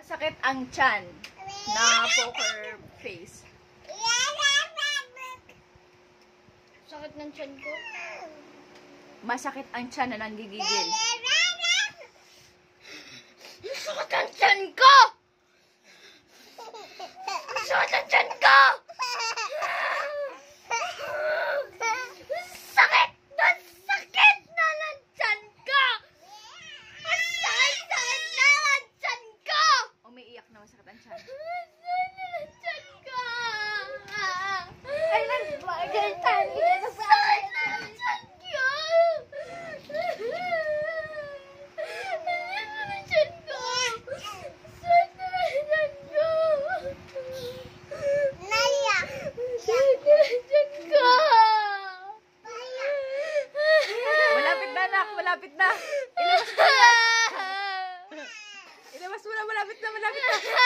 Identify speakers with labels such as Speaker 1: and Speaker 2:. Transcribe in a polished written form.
Speaker 1: Masakit ang tiyan na poker face.
Speaker 2: Sakit ng tiyan ko.
Speaker 1: Masakit ang tiyan na nanggigigil.
Speaker 2: Sakit ang tiyan ko! Sakit ang tiyan ko! Sakit na sakit na ng tiyan ko! Ang sakit na ng tiyan ko!
Speaker 1: Umiiyak na masakit ang tiyan.
Speaker 2: Sakit na ng tiyan ko!
Speaker 1: Ay, nagbagal tayo.
Speaker 2: Sakit na ng tiyan ko!
Speaker 1: Malapit na, anak. Malapit na. Ilabas mo na. Ilabas mo na. Malapit na. Malapit na.